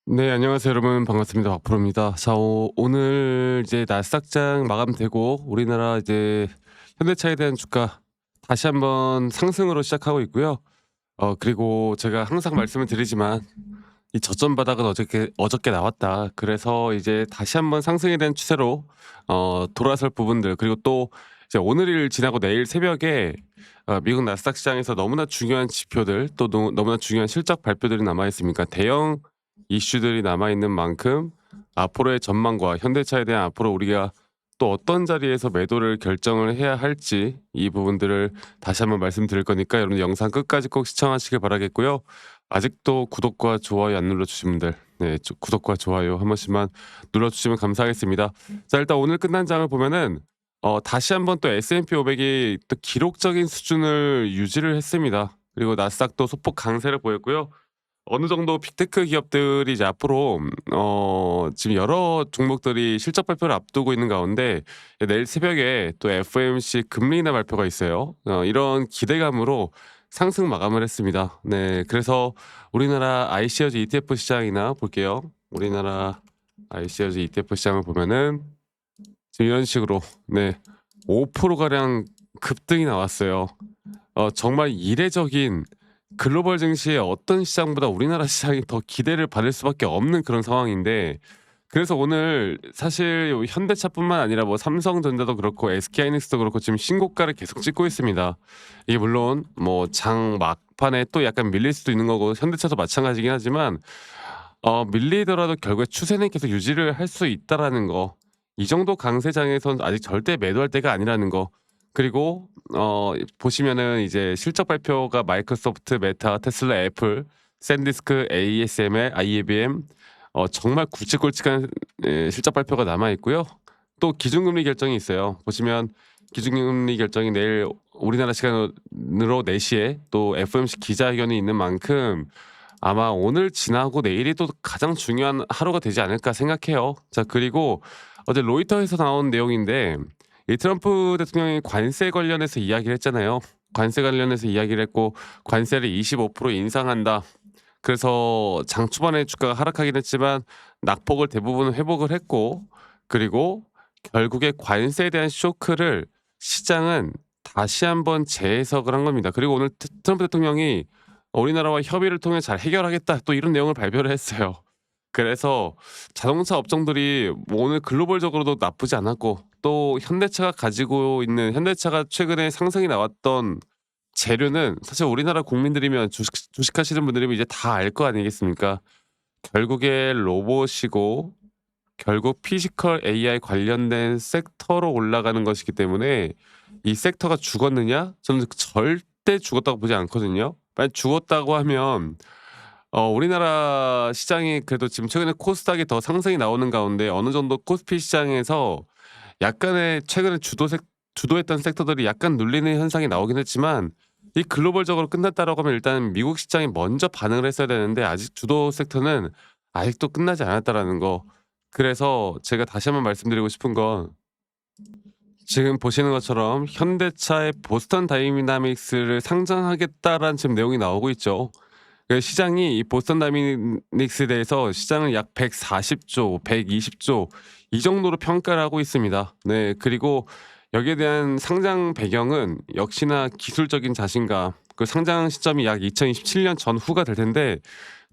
네, 안녕하세요, 여러분. 반갑습니다. 박프로입니다. 자, 오늘 이제 나스닥장 마감되고 우리나라 이제 현대차에 대한 주가 다시 한번 상승으로 시작하고 있고요. 그리고 제가 항상 말씀을 드리지만 이 저점 바닥은 어저께 나왔다. 그래서 이제 다시 한번 상승에 대한 추세로 돌아설 부분들, 그리고 또 이제 오늘을 지나고 내일 새벽에 미국 나스닥 시장에서 너무나 중요한 지표들, 또 너무나 중요한 실적 발표들이 남아 있으니까 대형 이슈들이 남아 있는 만큼 앞으로의 전망과 현대차에 대한 앞으로 우리가 또 어떤 자리에서 매도를 결정을 해야 할지, 이 부분들을 다시 한번 말씀드릴 거니까 여러분 영상 끝까지 꼭 시청하시길 바라겠고요. 아직도 구독과 좋아요 안 눌러주신 분들, 네, 구독과 좋아요 한 번씩만 눌러주시면 감사하겠습니다. 자, 일단 오늘 끝난 장을 보면은 다시 한번 또 S&P 500이 또 기록적인 수준을 유지를 했습니다. 그리고 나스닥도 소폭 강세를 보였고요. 어느 정도 빅테크 기업들이 이제 앞으로 지금 여러 종목들이 실적 발표를 앞두고 있는 가운데 내일 새벽에 또 FOMC 금리 인하 발표가 있어요. 이런 기대감으로 상승 마감을 했습니다. 네, 그래서 우리나라 iShares ETF 시장이나 볼게요. 우리나라 iShares ETF 시장을 보면은 지금 이런 식으로, 네, 5% 가량 급등이 나왔어요. 정말 이례적인, 글로벌 증시의 어떤 시장보다 우리나라 시장이 더 기대를 받을 수밖에 없는 그런 상황인데, 그래서 오늘 사실 현대차뿐만 아니라 뭐 삼성전자도 그렇고 SK하이닉스도 그렇고 지금 신고가를 계속 찍고 있습니다. 이게 물론 뭐 장 막판에 또 약간 밀릴 수도 있는 거고 현대차도 마찬가지긴 하지만 밀리더라도 결국에 추세는 계속 유지를 할 수 있다라는 거, 이 정도 강세장에선 아직 절대 매도할 때가 아니라는 거. 그리고 보시면은 이제 실적 발표가 마이크로소프트, 메타, 테슬라, 애플, 샌디스크, ASML, IBM, 정말 굵직굵직한 실적 발표가 남아 있고요. 또 기준금리 결정이 있어요. 보시면 기준금리 결정이 내일 우리나라 시간으로 4시에 또 FOMC 기자회견이 있는 만큼 아마 오늘 지나고 내일이 또 가장 중요한 하루가 되지 않을까 생각해요. 자, 그리고 어제 로이터에서 나온 내용인데, 이 트럼프 대통령이 관세 관련해서 이야기를 했잖아요. 관세 관련해서 이야기를 했고 관세를 25% 인상한다. 그래서 장 초반에 주가가 하락하긴 했지만 낙폭을 대부분 회복을 했고, 그리고 결국에 관세에 대한 쇼크를 시장은 다시 한번 재해석을 한 겁니다. 그리고 오늘 트럼프 대통령이 우리나라와 협의를 통해 잘 해결하겠다, 또 이런 내용을 발표를 했어요. 그래서 자동차 업종들이 뭐 오늘 글로벌적으로도 나쁘지 않았고, 또 현대차가 최근에 상승이 나왔던 재료는 사실 우리나라 국민들이면 주식하시는 분들이면 이제 다 알 거 아니겠습니까? 결국에 로봇이고 결국 피지컬 AI 관련된 섹터로 올라가는 것이기 때문에 이 섹터가 죽었느냐? 저는 절대 죽었다고 보지 않거든요. 만약 죽었다고 하면 우리나라 시장이 그래도 지금 최근에 코스닥이 더 상승이 나오는 가운데 어느 정도 코스피 시장에서 약간의 최근에 주도했던 섹터들이 약간 눌리는 현상이 나오긴 했지만, 이 글로벌적으로 끝났다라고 하면 일단 미국 시장이 먼저 반응을 했어야 되는데 아직 주도 섹터는 아직도 끝나지 않았다라는 거. 그래서 제가 다시 한번 말씀드리고 싶은 건, 지금 보시는 것처럼 현대차의 보스턴 다이나믹스를 상장하겠다라는 지금 내용이 나오고 있죠. 시장이 이 보스턴 다이내믹스에 대해서 시장을 약 140조, 120조 이 정도로 평가를 하고 있습니다. 네, 그리고 여기에 대한 상장 배경은 역시나 기술적인 자신감, 그 상장 시점이 약 2027년 전후가 될 텐데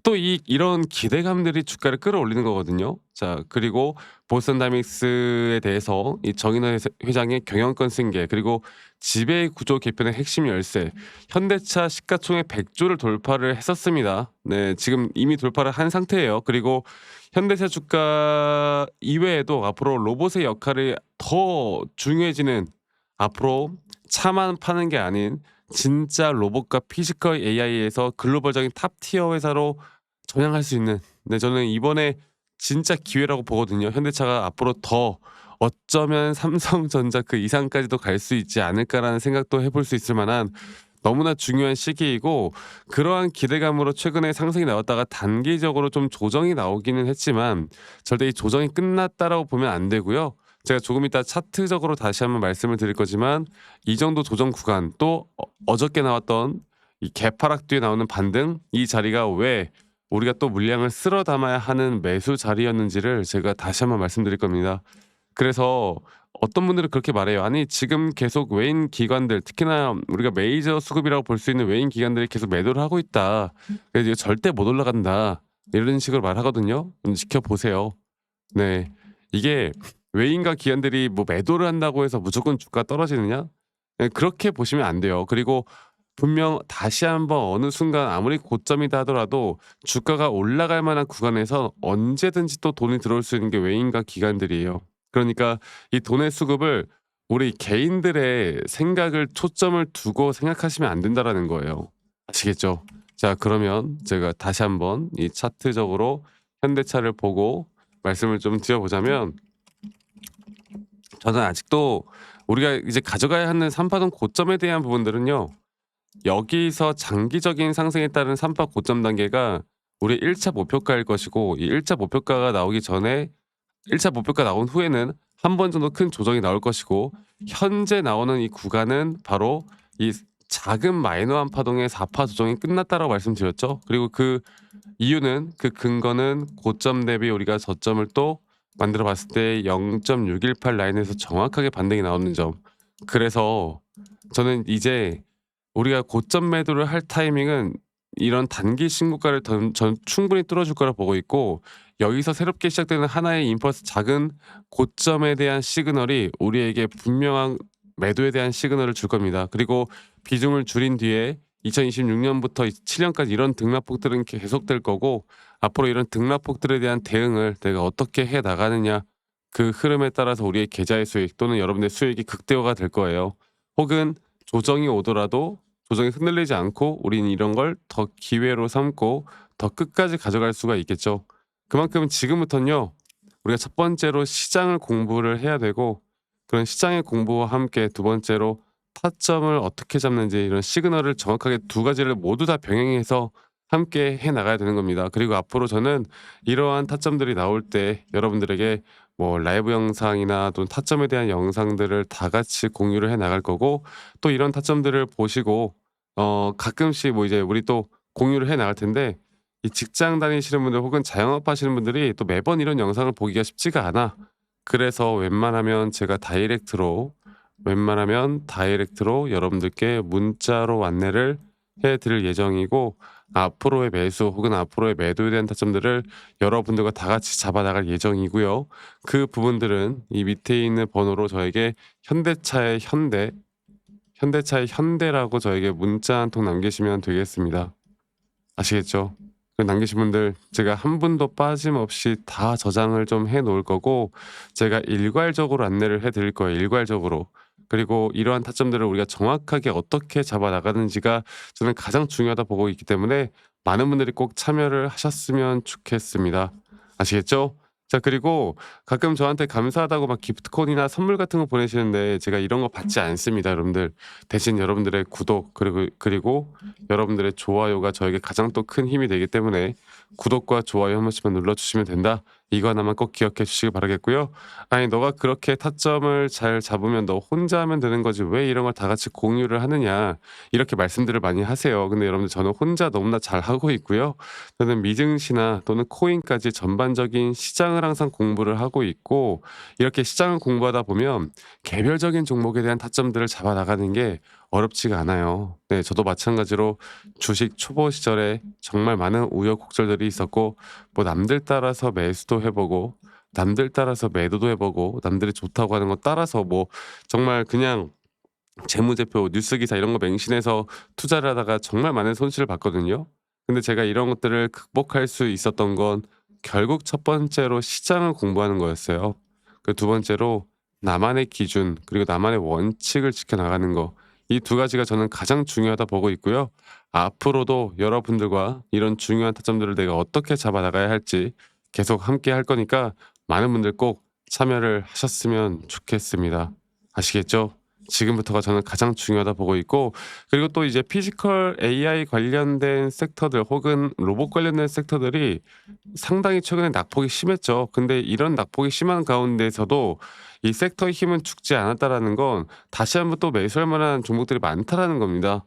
또 이런 기대감들이 주가를 끌어올리는 거거든요. 자, 그리고 보스턴 다이내믹스에 대해서 이 정인호 회장의 경영권 승계, 그리고 지배 구조 개편의 핵심 열쇠, 현대차 시가총액 100조를 돌파를 했었습니다. 네, 지금 이미 돌파를 한 상태예요. 그리고 현대차 주가 이외에도 앞으로 로봇의 역할이 더 중요해지는, 앞으로 차만 파는 게 아닌 진짜 로봇과 피지컬 AI에서 글로벌적인 탑 티어 회사로 전향할 수 있는, 네, 저는 이번에 진짜 기회라고 보거든요. 현대차가 앞으로 더 어쩌면 삼성전자 그 이상까지도 갈 수 있지 않을까라는 생각도 해볼 수 있을 만한 너무나 중요한 시기이고, 그러한 기대감으로 최근에 상승이 나왔다가 단기적으로 좀 조정이 나오기는 했지만 절대 이 조정이 끝났다라고 보면 안 되고요. 제가 조금 이따 차트적으로 다시 한번 말씀을 드릴 거지만 이 정도 조정 구간, 또 어저께 나왔던 이 개파락 뒤에 나오는 반등, 이 자리가 왜 우리가 또 물량을 쓸어 담아야 하는 매수 자리였는지를 제가 다시 한번 말씀드릴 겁니다. 그래서 어떤 분들은 그렇게 말해요. "아니 지금 계속 외인 기관들 특히나 우리가 메이저 수급이라고 볼 수 있는 외인 기관들이 계속 매도를 하고 있다. 그래서 이거 절대 못 올라간다." 이런 식으로 말하거든요. 지켜보세요. 네. 이게 외인과 기관들이 뭐 매도를 한다고 해서 무조건 주가가 떨어지느냐? 예 그렇게 보시면 안 돼요. 그리고 분명 다시 한번 어느 순간 아무리 고점이다 하더라도 주가가 올라갈 만한 구간에서 언제든지 또 돈이 들어올 수 있는 게 외인과 기관들이에요. 그러니까 이 돈의 수급을 우리 개인들의 생각을 초점을 두고 생각하시면 안 된다라는 거예요. 아시겠죠? 자 그러면 제가 다시 한번 이 차트적으로 현대차를 보고 말씀을 좀 드려 보자면 저는 아직도 우리가 이제 가져가야 하는 3 파동 고점에 대한 부분들은요. 여기서 장기적인 상승에 따른 3파 고점 단계가 우리 1차 목표가일 것이고 이 1차 목표가가 나오기 전에 1차 목표가 나온 후에는 한 번 정도 큰 조정이 나올 것이고 현재 나오는 이 구간은 바로 이 작은 마이너한 파동의 4파 조정이 끝났다라고 말씀드렸죠. 그리고 그 이유는 그 근거는 고점 대비 우리가 저점을 또 만들어 봤을 때 0.618 라인에서 정확하게 반등이 나오는 점. 그래서 저는 이제 우리가 고점 매도를 할 타이밍은 이런 단기 신고가를 전 충분히 뚫어줄 거라 보고 있고 여기서 새롭게 시작되는 하나의 임펄스 작은 고점에 대한 시그널이 우리에게 분명한 매도에 대한 시그널을 줄 겁니다. 그리고 비중을 줄인 뒤에 2026년부터 7년까지 이런 등락폭들은 계속될 거고 앞으로 이런 등락폭들에 대한 대응을 내가 어떻게 해 나가느냐 그 흐름에 따라서 우리의 계좌의 수익 또는 여러분의 수익이 극대화가 될 거예요. 혹은 조정이 오더라도 조정이 흔들리지 않고 우리는 이런 걸 더 기회로 삼고 더 끝까지 가져갈 수가 있겠죠. 그만큼 지금부터는요. 우리가 첫 번째로 시장을 공부를 해야 되고 그런 시장의 공부와 함께 두 번째로 타점을 어떻게 잡는지 이런 시그널을 정확하게 두 가지를 모두 다 병행해서 함께 해 나가야 되는 겁니다. 그리고 앞으로 저는 이러한 타점들이 나올 때 여러분들에게 뭐 라이브 영상이나 또는 타점에 대한 영상들을 다 같이 공유를 해 나갈 거고 또 이런 타점들을 보시고 가끔씩 뭐 이제 우리 또 공유를 해 나갈 텐데 이 직장 다니시는 분들 혹은 자영업 하시는 분들이 또 매번 이런 영상을 보기가 쉽지가 않아. 그래서 웬만하면 다이렉트로 여러분들께 문자로 안내를 해 드릴 예정이고 앞으로의 매수 혹은 앞으로의 매도에 대한 타점들을 여러분들과 다 같이 잡아 나갈 예정이고요. 그 부분들은 이 밑에 있는 번호로 저에게 현대차의 현대라고 저에게 문자 한 통 남기시면 되겠습니다. 아시겠죠? 그 남기신 분들 제가 한 분도 빠짐없이 다 저장을 좀 해 놓을 거고 제가 일괄적으로 안내를 해 드릴 거예요, 일괄적으로. 그리고 이러한 타점들을 우리가 정확하게 어떻게 잡아 나가는지가 저는 가장 중요하다 보고 있기 때문에 많은 분들이 꼭 참여를 하셨으면 좋겠습니다. 아시겠죠? 자 그리고 가끔 저한테 감사하다고 막 기프트콘이나 선물 같은 거 보내시는데 제가 이런 거 받지 않습니다, 여러분들. 대신 여러분들의 구독 그리고 여러분들의 좋아요가 저에게 가장 또 큰 힘이 되기 때문에 구독과 좋아요 한 번씩만 눌러주시면 된다. 이거 하나만 꼭 기억해 주시기 바라겠고요. 아니 너가 그렇게 타점을 잘 잡으면 너 혼자 하면 되는 거지 왜 이런 걸 다 같이 공유를 하느냐 이렇게 말씀들을 많이 하세요. 근데 여러분들 저는 혼자 너무나 잘 하고 있고요. 저는 미증시나 또는 코인까지 전반적인 시장을 항상 공부를 하고 있고 이렇게 시장을 공부하다 보면 개별적인 종목에 대한 타점들을 잡아 나가는 게 어렵지가 않아요. 네, 저도 마찬가지로 주식 초보 시절에 정말 많은 우여곡절들이 있었고 뭐 남들 따라서 매수도 해보고 남들 따라서 매도도 해보고 남들이 좋다고 하는 거 따라서 뭐 정말 그냥 재무제표, 뉴스 기사 이런 거 맹신해서 투자를 하다가 정말 많은 손실을 봤거든요. 근데 제가 이런 것들을 극복할 수 있었던 건 결국 첫 번째로 시장을 공부하는 거였어요. 그 두 번째로 나만의 기준 그리고 나만의 원칙을 지켜나가는 거. 이 두 가지가 저는 가장 중요하다 보고 있고요. 앞으로도 여러분들과 이런 중요한 타점들을 내가 어떻게 잡아 나가야 할지 계속 함께 할 거니까 많은 분들 꼭 참여를 하셨으면 좋겠습니다. 아시겠죠? 지금부터가 저는 가장 중요하다 보고 있고 그리고 또 이제 피지컬 AI 관련된 섹터들 혹은 로봇 관련된 섹터들이 상당히 최근에 낙폭이 심했죠. 근데 이런 낙폭이 심한 가운데서도 이 섹터의 힘은 죽지 않았다라는 건 다시 한번 또 매수할 만한 종목들이 많다라는 겁니다.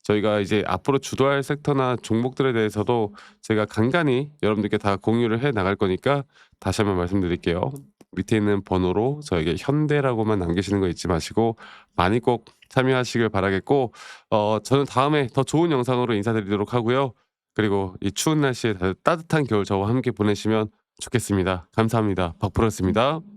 저희가 이제 앞으로 주도할 섹터나 종목들에 대해서도 제가 간간히 여러분들께 다 공유를 해 나갈 거니까 다시 한번 말씀드릴게요. 밑에 있는 번호로 저에게 현대라고만 남기시는 거 잊지 마시고 많이 꼭 참여하시길 바라겠고 저는 다음에 더 좋은 영상으로 인사드리도록 하고요. 그리고 이 추운 날씨에 다들 따뜻한 겨울 저와 함께 보내시면 좋겠습니다. 감사합니다. 박프로였습니다.